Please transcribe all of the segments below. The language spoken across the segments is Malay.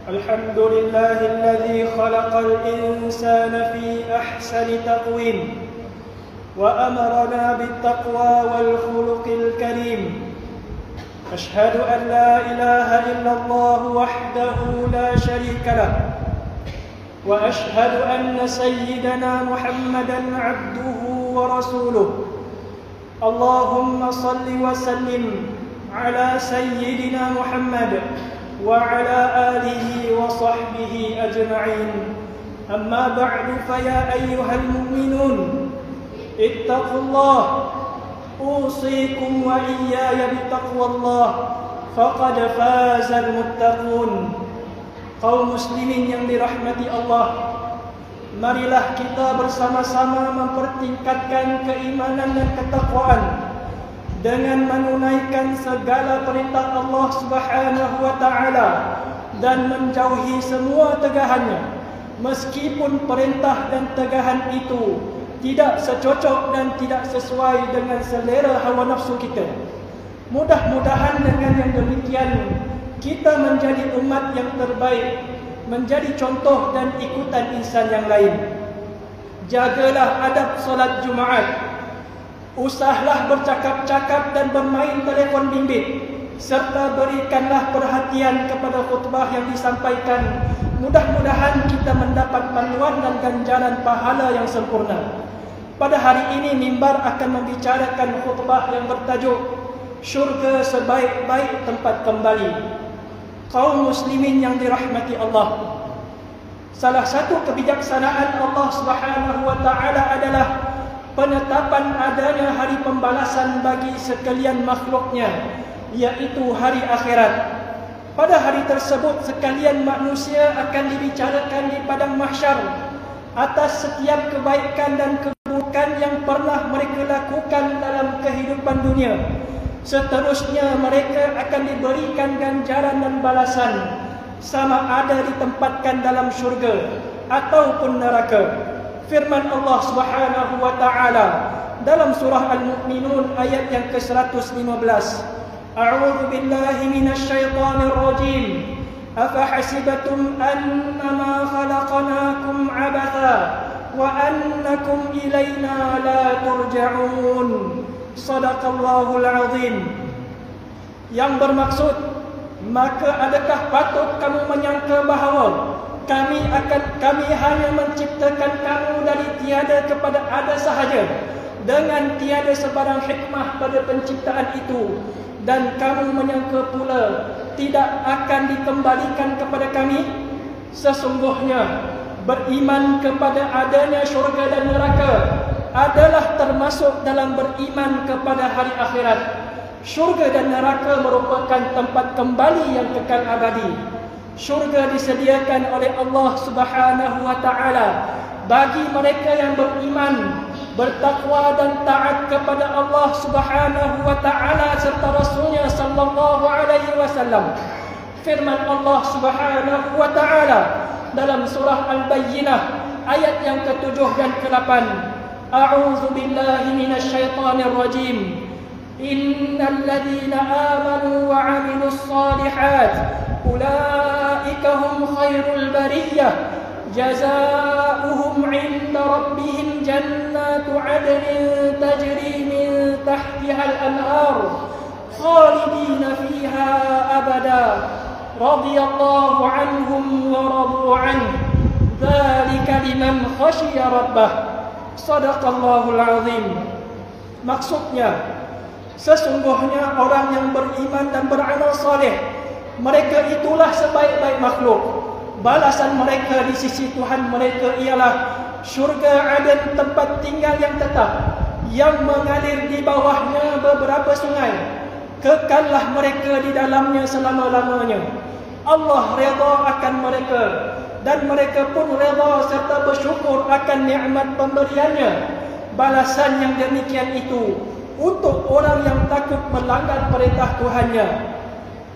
الحمد لله الذي خلق الإنسان في أحسن تقويم وأمرنا بالتقوى والخلق الكريم. أشهد أن لا إله إلا الله وحده لا شريك له، وأشهد أن سيدنا محمدا عبده ورسوله. اللهم صل وسلم على سيدنا محمد وعلى آله وصحبه أجمعين. أما بعد، فيا أيها المؤمنون اتقوا الله، أوصيكم وإياي بتقوى الله، فقد فاز المتقون. Kaum muslimin yang dirahmati Allah, marilah kita bersama-sama mempertingkatkan keimanan dan ketakwaan dengan menunaikan segala perintah Allah Subhanahu wa taala dan menjauhi semua tegahannya, meskipun perintah dan tegahan itu tidak secocok dan tidak sesuai dengan selera hawa nafsu kita. Mudah-mudahan dengan yang demikian kita menjadi umat yang terbaik, menjadi contoh dan ikutan insan yang lain. Jagalah adab solat Jumaat, usahlah bercakap-cakap dan bermain telefon bimbit, serta berikanlah perhatian kepada khutbah yang disampaikan. Mudah-mudahan kita mendapat panduan dan ganjaran pahala yang sempurna. Pada hari ini mimbar akan membicarakan khutbah yang bertajuk Syurga Sebaik-baik Tempat Kembali. Kaum muslimin yang dirahmati Allah, salah satu kebijaksanaan Allah Subhanahu wa taala adalah penetapan adanya hari pembalasan bagi sekalian makhluknya, yaitu hari akhirat. Pada hari tersebut sekalian manusia akan dibicarakan di padang mahsyar atas setiap kebaikan dan keburukan yang pernah mereka lakukan dalam kehidupan dunia. Seterusnya mereka akan diberikan ganjaran dan balasan, sama ada ditempatkan dalam syurga ataupun neraka. Firman Allah Subhanahu wa taala dalam surah Al-Mu'minun ayat yang ke-115. A'udzu billahi minasy syaithanir rajim. Afahasibatum annama khalaqnakum 'abatha wa annakum ilaina la turja'un. Sadaqallahul azim. Yang bermaksud, maka adakah patut kamu menyangka bahawa kami hanya menciptakan kamu dari tiada kepada ada sahaja, dengan tiada sebarang hikmah pada penciptaan itu, dan kamu menyangka pula tidak akan dikembalikan kepada kami? Sesungguhnya beriman kepada adanya syurga dan neraka adalah termasuk dalam beriman kepada hari akhirat. Syurga dan neraka merupakan tempat kembali yang kekal abadi. Syurga disediakan oleh Allah Subhanahu wa taala bagi mereka yang beriman, bertakwa dan taat kepada Allah Subhanahu wa taala serta Rasulnya sallallahu alaihi wasallam. Firman Allah Subhanahu wa taala dalam surah Al-Bayyinah ayat yang ke-7 dan ke-8. A'udzu billahi minasy syaithanir rajim. Innal ladzina amanu wa 'amilus shalihat ulaika hum khairul bariyah jazaohum 'inda rabbihim jannatu 'adnin tajri min tahtiha al-anhar khalidina fiha abada radhiyallahu 'anhum wa radu 'anhu dzalika liman khashiya rabbah. Shadaqallahul 'azim. Maksudnya, sesungguhnya orang yang beriman dan beramal saleh, mereka itulah sebaik-baik makhluk. Balasan mereka di sisi Tuhan mereka ialah syurga Aden, tempat tinggal yang tetap, yang mengalir di bawahnya beberapa sungai. Kekallah mereka di dalamnya selama-lamanya. Allah redha akan mereka dan mereka pun redha serta bersyukur akan nikmat pemberiannya. Balasan yang demikian itu untuk orang yang takut melanggar perintah Tuhannya.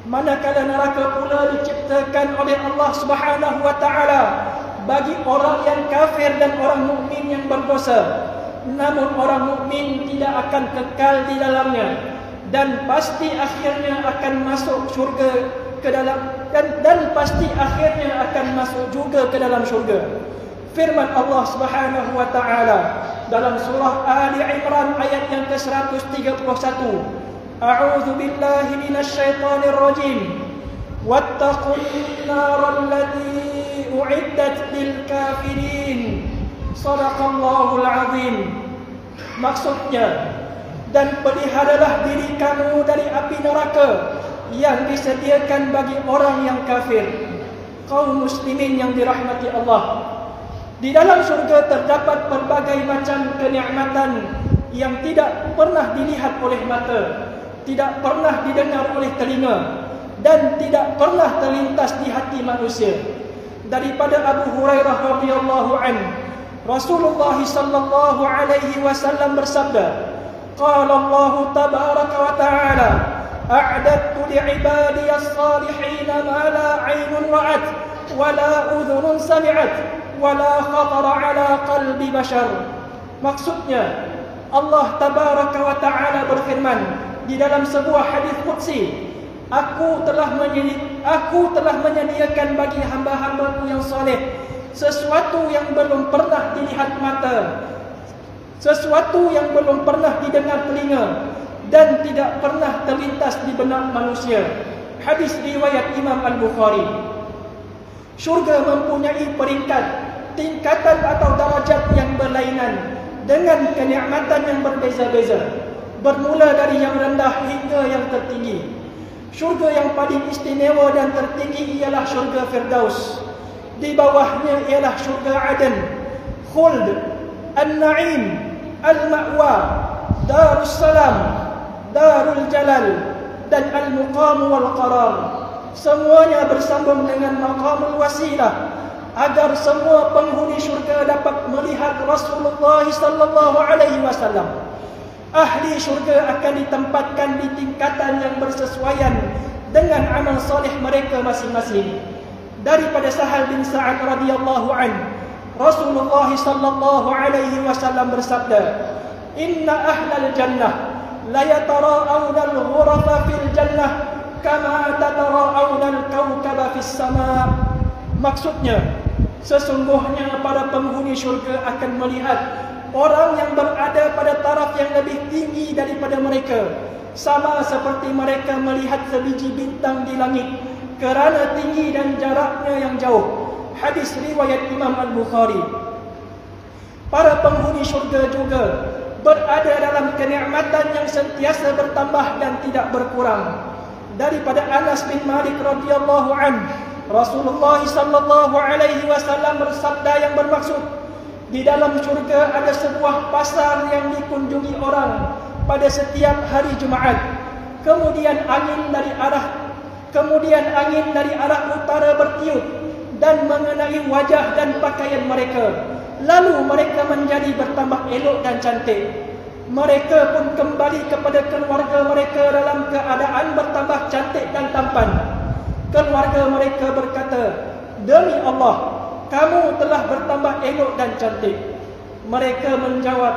Manakala neraka pula diciptakan oleh Allah Subhanahu wa taala bagi orang yang kafir dan orang mukmin yang berdosa. Namun orang mukmin tidak akan kekal di dalamnya dan pasti akhirnya akan masuk syurga ke dalam dan pasti akhirnya akan masuk juga ke dalam syurga. Firman Allah Subhanahu wa taala dalam surah Ali Imran ayat yang ke-131. A'udzu billahi minasy syaithanir rajim. Wattaqun naral lati u'iddat lil kafirin. Shadaqallahul 'azim. Maksudnya, dan peliharalah diri kamu dari api neraka yang disediakan bagi orang yang kafir. Kaum muslimin yang dirahmati Allah, di dalam syurga terdapat berbagai macam kenikmatan yang tidak pernah dilihat oleh mata, tidak pernah didengar oleh telinga, dan tidak pernah terlintas di hati manusia. Daripada Abu Hurairah radhiyallahu anhu, Rasulullah sallallahu alaihi wasallam bersabda, qala Allah tabaraka wa ta'ala, a'dadtu li'ibadiyas salihin ma la 'ainun ra'at wa la udhunun sami'at wala khatara ala qalbi bashar. Maksudnya, Allah tabaraka wa ta'ala berfirman di dalam sebuah hadis qudsi, Aku telah menyediakan bagi hamba-hambaku yang saleh sesuatu yang belum pernah dilihat mata, sesuatu yang belum pernah didengar telinga, dan tidak pernah terlintas di benak manusia. Hadis riwayat Imam Al-Bukhari. Syurga mempunyai peringkat, tingkatan atau darajat yang berlainan dengan kenikmatan yang berbeza-beza, bermula dari yang rendah hingga yang tertinggi. Syurga yang paling istimewa dan tertinggi ialah syurga Firdaus. Di bawahnya ialah syurga Aden, Khuld, An-Na'im, Al-Ma'wa, Darussalam, Darul Jalal, dan Al-Muqam wal Qarar. Semuanya bersambung dengan Maqamul Wasilah agar semua penghuni syurga dapat melihat Rasulullah sallallahu alaihi wasallam. Ahli syurga akan ditempatkan di tingkatan yang bersesuaian dengan amal soleh mereka masing-masing. Daripada Sahal bin Sa'ad radhiyallahu anhu, Rasulullah sallallahu alaihi wasallam bersabda, "Inna ahlal jannah la yatara'awna al-ghurafa fil jannah kama tatara'awna al-kawkaba fis sama'." Maksudnya, sesungguhnya para penghuni syurga akan melihat orang yang berada pada taraf yang lebih tinggi daripada mereka, sama seperti mereka melihat sebiji bintang di langit, kerana tinggi dan jaraknya yang jauh. Hadis riwayat Imam Al-Bukhari. Para penghuni syurga juga berada dalam kenikmatan yang sentiasa bertambah dan tidak berkurang. Daripada Anas bin Malik radhiyallahu anhu, Rasulullah sallallahu alaihi wasallam bersabda yang bermaksud, di dalam syurga ada sebuah pasar yang dikunjungi orang pada setiap hari Jumaat. Kemudian angin dari arah utara bertiup dan mengenai wajah dan pakaian mereka. Lalu mereka menjadi bertambah elok dan cantik. Mereka pun kembali kepada keluarga mereka dalam keadaan bertambah cantik dan tampan. Keluarga mereka berkata, "Demi Allah, kamu telah bertambah elok dan cantik." Mereka menjawab,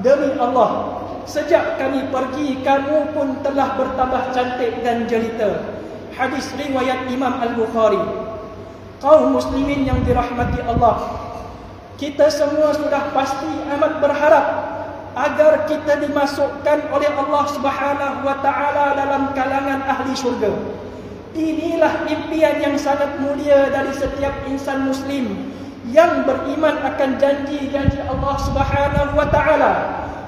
"Demi Allah, sejak kami pergi, kamu pun telah bertambah cantik dan jelita." Hadis riwayat Imam Al-Bukhari. Kaum muslimin yang dirahmati Allah, kita semua sudah pasti amat berharap agar kita dimasukkan oleh Allah Subhanahu wa taala dalam kalangan ahli syurga. Inilah impian yang sangat mulia dari setiap insan muslim yang beriman akan janji-janji Allah Subhanahu wa taala.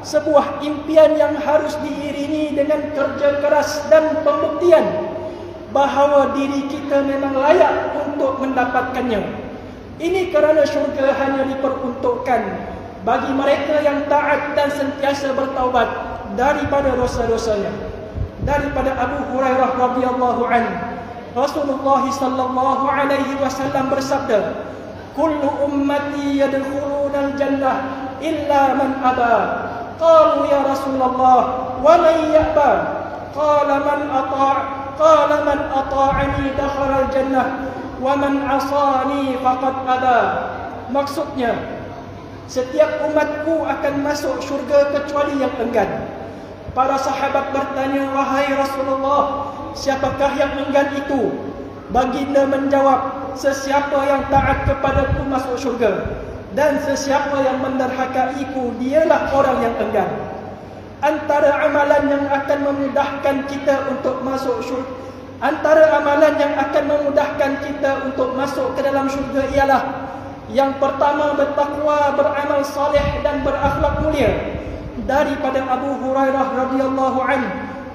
Sebuah impian yang harus diiringi dengan kerja keras dan pembuktian bahawa diri kita memang layak untuk mendapatkannya. Ini kerana syurga hanya diperuntukkan bagi mereka yang taat dan sentiasa bertaubat daripada dosa-dosanya. Daripada Abu Hurairah radhiyallahu anhu, Rasulullah sallallahu alaihi wasallam bersabda, "Kullu ummati yadkhuluna al-jannah illa man aba." Qalu ya Rasulullah, "Wa man ya'ba?" Qala man ata'ani dakhala al-jannah wa man 'asani faqad aba. Maksudnya, setiap umatku akan masuk syurga kecuali yang enggan. Para sahabat bertanya, "Wahai Rasulullah, siapakah yang enggan itu?" Baginda menjawab, "Sesiapa yang taat kepadaku masuk syurga, dan sesiapa yang menderhakaiku, dialah orang yang enggan." Antara amalan yang akan memudahkan kita untuk masuk ke dalam syurga ialah yang pertama, bertakwa, beramal saleh dan berakhlak mulia. Daripada Abu Hurairah radhiyallahu anhu,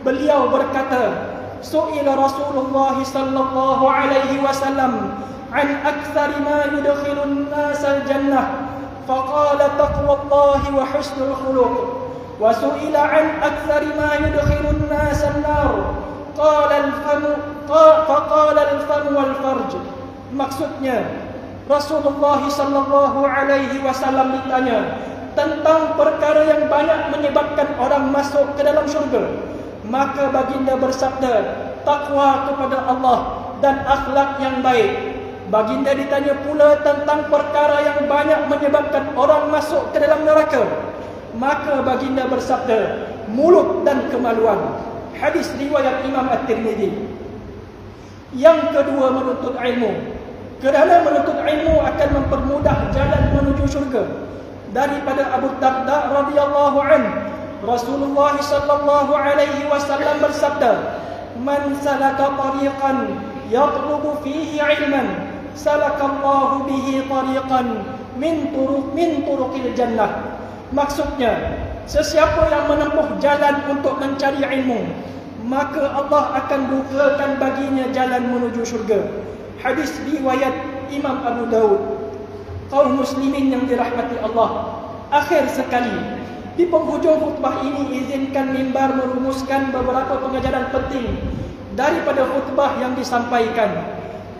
beliau berkata, "Su'ila Rasulullah sallallahu alaihi wasallam an aktsari ma yudkhilun nas al-jannah, faqala taqwallahi wa husnul khuluq. Wa su'ila an aktsari ma yudkhilun nas an-nar, qala al-fam wal farj." Maksudnya, Rasulullah sallallahu alaihi wasallam ditanya tentang perkara yang banyak menyebabkan orang masuk ke dalam syurga. Maka baginda bersabda, takwa kepada Allah dan akhlak yang baik. Baginda ditanya pula tentang perkara yang banyak menyebabkan orang masuk ke dalam neraka. Maka baginda bersabda, mulut dan kemaluan. Hadis riwayat Imam At-Tirmidzi. Yang kedua, menuntut ilmu. Kerana menuntut ilmu akan mempermudah jalan menuju syurga. Daripada Abu Darda radhiyallahu anhu, Rasulullah sallallahu alaihi wasallam bersabda, "Man salaka tariqan yatlubu fihi ilman, salakallahu bihi tariqan min turuqil jannah." Maksudnya, sesiapa yang menempuh jalan untuk mencari ilmu, maka Allah akan bukakan baginya jalan menuju syurga. Hadis riwayat Imam Abu Daud. Kaum muslimin yang dirahmati Allah, akhir sekali, di penghujung khutbah ini izinkan mimbar merumuskan beberapa pengajaran penting daripada khutbah yang disampaikan.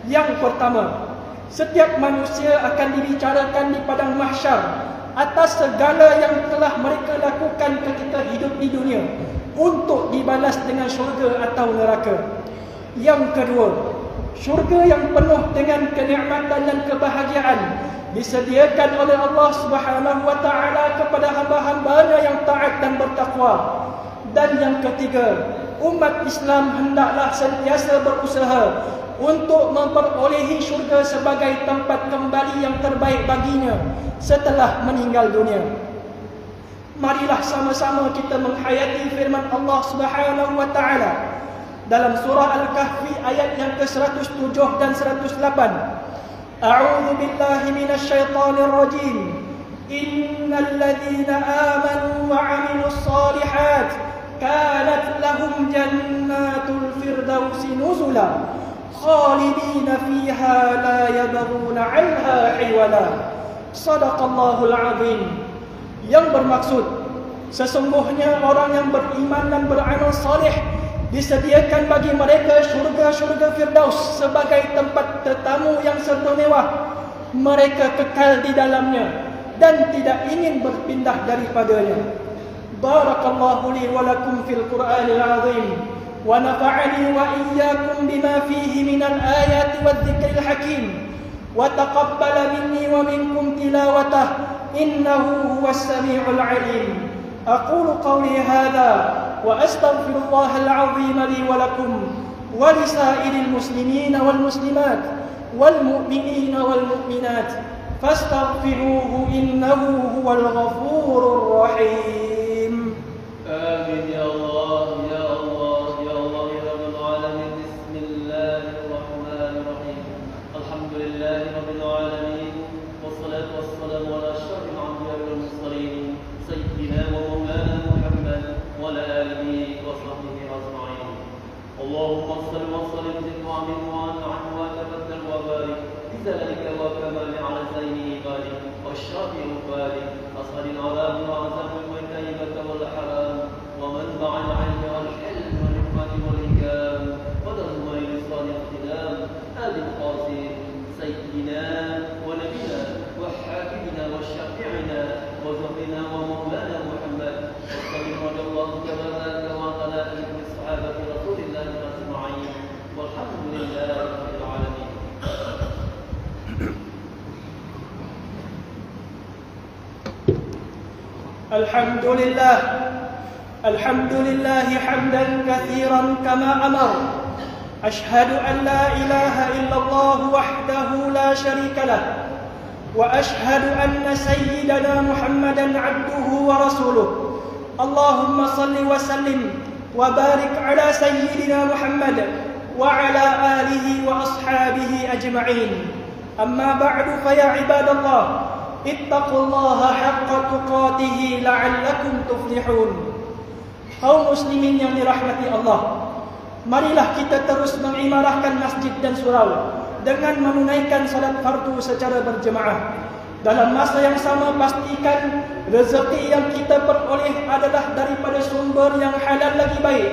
Yang pertama, setiap manusia akan dibicarakan di padang mahsyar atas segala yang telah mereka lakukan ketika hidup di dunia untuk dibalas dengan syurga atau neraka. Yang kedua, syurga yang penuh dengan kenikmatan dan kebahagiaan disediakan oleh Allah Subhanahu wa taala kepada hamba-hambanya yang taat dan bertakwa. Dan yang ketiga, umat Islam hendaklah sentiasa berusaha untuk memperolehi syurga sebagai tempat kembali yang terbaik baginya setelah meninggal dunia. Marilah sama-sama kita menghayati firman Allah Subhanahu wa taala dalam surah Al-Kahfi ayat yang ke-107 dan 108. A'udzu billahi minasy syaithanir rajim. Innal ladzina amanu wa 'amilus shalihat kanat lahum jannatul firdausi nuzula khalidina fiha la yabghuna 'anha hiwala. Shadaqallahul azim. Yang bermaksud, sesungguhnya orang yang beriman dan beramal saleh disediakan bagi mereka syurga-syurga Firdaus sebagai tempat tetamu yang serba mewah. Mereka kekal di dalamnya dan tidak ingin berpindah daripadanya. Barakallahu li wa lakum fil Qur'anil azim wa nafa'ani wa iyyakum bima fihi minal ayati wadh-dhikril hakim wa taqabbala minni wa minkum tilawatah innahu huwas sami'ul 'alim. أقول قولي هذا وأستغفر الله العظيم لي ولكم ولسائر المسلمين والمسلمات والمؤمنين والمؤمنات فاستغفروه إنه هو الغفور الرحيم. آمين يا الله يا الله يا الله يا رب العالمين. بسم الله الرحمن الرحيم. الحمد لله رب العالمين والصلاة والسلام على أشرف الأنبياء والمرسلين سيدنا ومولانا محمد وعلى آله وصحبه أجمعين. اللهم صل وسلم وعلم وأنعم وتبدل وبارك بذلك وكمل على زين عبادك والشرف عبادك أسأل العذاب وعذاب والكيبة والحرام ومنبع العلم والحلم والحكمة والإكرام ودمر لسان الاختلام آل القاسم سيدنا ونبينا وحاكمنا وشفيعنا وزهرنا ومولانا محمد وصلى رضي الله تبارك وتعالى على صحابة رسول الله أجمعين والحمد لله رب العالمين. الحمد لله حمدا كثيرا كما أمر. أشهد أن لا إله إلا الله وحده لا شريك له وأشهد أن سيدنا محمدا عبده ورسوله. اللهم صل وسلم وبارك على سيدنا محمد وعلى آله وأصحابه أجمعين. أما بعد فيا عباد الله اتقوا الله حق تقاته لعلكم تفلحون. Kaum muslimin yang dirahmati Allah, marilah kita terus mengimarahkan masjid dan surau dengan menunaikan salat fardu secara berjemaah. Dalam masa yang sama pastikan rezeki yang kita peroleh adalah daripada sumber yang halal lagi baik.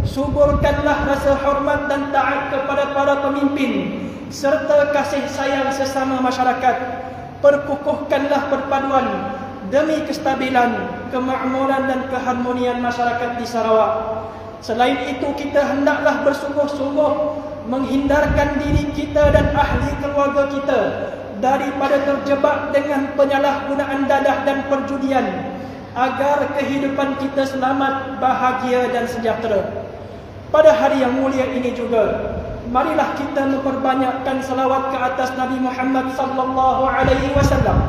Suburkanlah rasa hormat dan taat kepada para pemimpin serta kasih sayang sesama masyarakat. Perkukuhkanlah perpaduan demi kestabilan, kemakmuran dan keharmonian masyarakat di Sarawak. Selain itu, kita hendaklah bersungguh-sungguh menghindarkan diri kita dan ahli keluarga kita daripada terjebak dengan penyalahgunaan dadah dan perjudian agar kehidupan kita selamat, bahagia dan sejahtera. Pada hari yang mulia ini juga, marilah kita memperbanyakkan salawat ke atas Nabi Muhammad sallallahu alaihi wasallam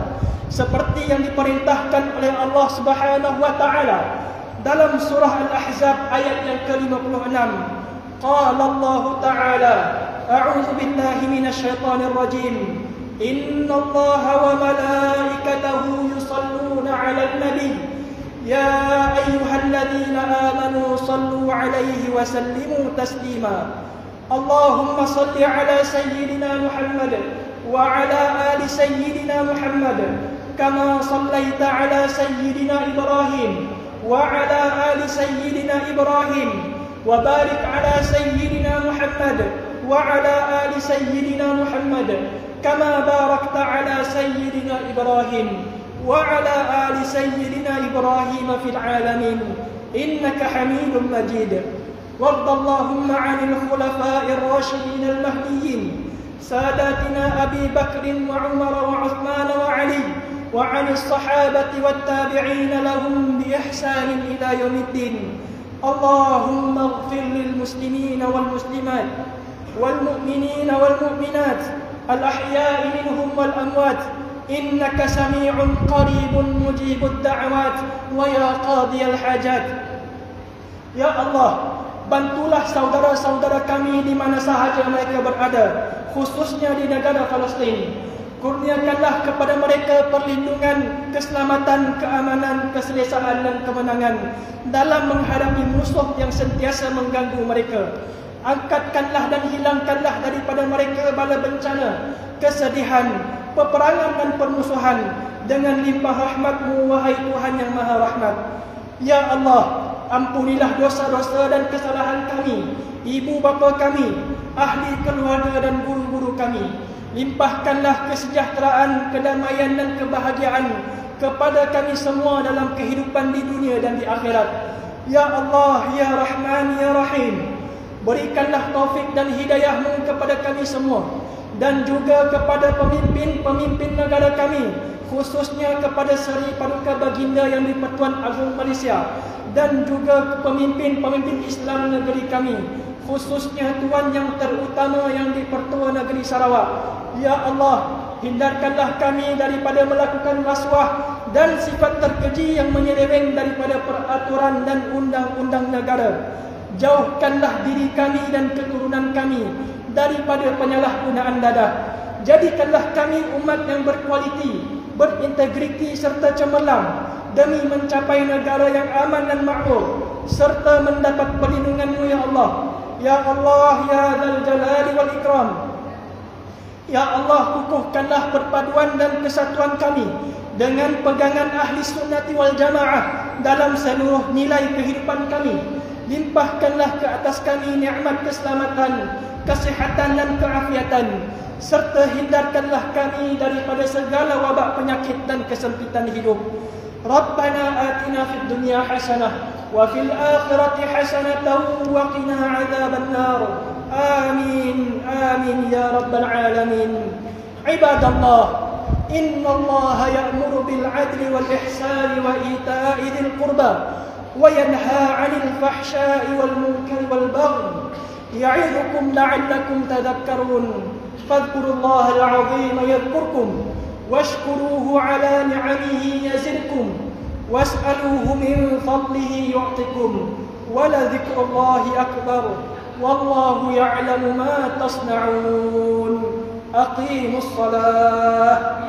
seperti yang diperintahkan oleh Allah Subhanahu wa taala dalam surah Al-Ahzab ayat yang ke-56. Qala Allah Ta'ala, a'udzu billahi minasy syaithanir rajim. Innallaha wa malaikatahu yusalluna 'alan nabiy. Ya ayyuhalladzina amanu sallu 'alaihi wa sallimu taslima. Allahumma salli 'ala sayyidina Muhammad wa 'ala ali sayyidina Muhammad kama sallaita 'ala sayyidina Ibrahim wa 'ala ali sayyidina Ibrahim wa barik 'ala sayyidina Muhammad wa 'ala ali sayyidina Muhammad kama barakta 'ala sayyidina Ibrahim wa 'ala ali sayyidina Ibrahim fil 'alamin innaka Hamidum Majid. وارض اللهم عن الخلفاء الراشدين المهديين ساداتنا أبي بكر وعمر وعثمان وعلي وعن الصحابة والتابعين لهم بإحسان إلى يوم الدين. اللهم اغفر للمسلمين والمسلمات والمؤمنين والمؤمنات الأحياء منهم والأموات إنك سميع قريب مجيب الدعوات ويا قاضي الحاجات. Ya Allah, bantulah saudara-saudara kami di mana sahaja mereka berada, khususnya di negara Palestin. Kurniakanlah kepada mereka perlindungan, keselamatan, keamanan, keselesaan dan kemenangan dalam menghadapi musuh yang sentiasa mengganggu mereka. Angkatkanlah dan hilangkanlah daripada mereka bala bencana, kesedihan, peperangan dan permusuhan dengan limpah rahmat-Mu, wahai Tuhan yang Maha Rahmat. Ya Allah, ampunilah dosa-dosa dan kesalahan kami, ibu bapa kami, ahli keluarga dan guru-guru kami. Limpahkanlah kesejahteraan, kedamaian dan kebahagiaan kepada kami semua dalam kehidupan di dunia dan di akhirat. Ya Allah, Ya Rahman, Ya Rahim, berikanlah taufik dan hidayah-Mu kepada kami semua dan juga kepada pemimpin-pemimpin negara kami, khususnya kepada Seri Paduka Baginda Yang di-Pertuan Agong Malaysia dan juga pemimpin-pemimpin Islam negeri kami, khususnya Tuan yang terutama Yang di-Pertua Negeri Sarawak. Ya Allah, hindarkanlah kami daripada melakukan rasuah dan sifat terkeji yang menyeleweng daripada peraturan dan undang-undang negara. Jauhkanlah diri kami dan keturunan kami daripada penyalahgunaan dadah. Jadikanlah kami umat yang berkualiti, berintegriti serta cemerlang demi mencapai negara yang aman dan makmur serta mendapat perlindungan-Mu, Ya Allah. Ya Allah, Ya Dzal Jalali wal Ikram. Ya Allah, kukuhkanlah perpaduan dan kesatuan kami dengan pegangan ahli sunnati wal jamaah dalam seluruh nilai kehidupan kami. Limpahkanlah ke atas kami nikmat keselamatan, kesihatan dan keafiatan, serta hindarkanlah kami daripada segala wabak penyakit dan kesempitan hidup. Rabbana atina fid dunya hasanah wa fil akhirati hasanatan wa qina adzaban nar. Amin amin ya rabbal alamin. Ibadallah, innallaha ya'muru bil 'adli wal ihsani wa ita'i dzil qurba وينهى عن الفحشاء والمنكر والبغي يعظكم لعلكم تذكرون فاذكروا الله العظيم يذكركم واشكروه على نعمه يزدكم واسألوه من فضله يعطكم ولذكر الله أكبر والله يعلم ما تصنعون أقيموا الصلاة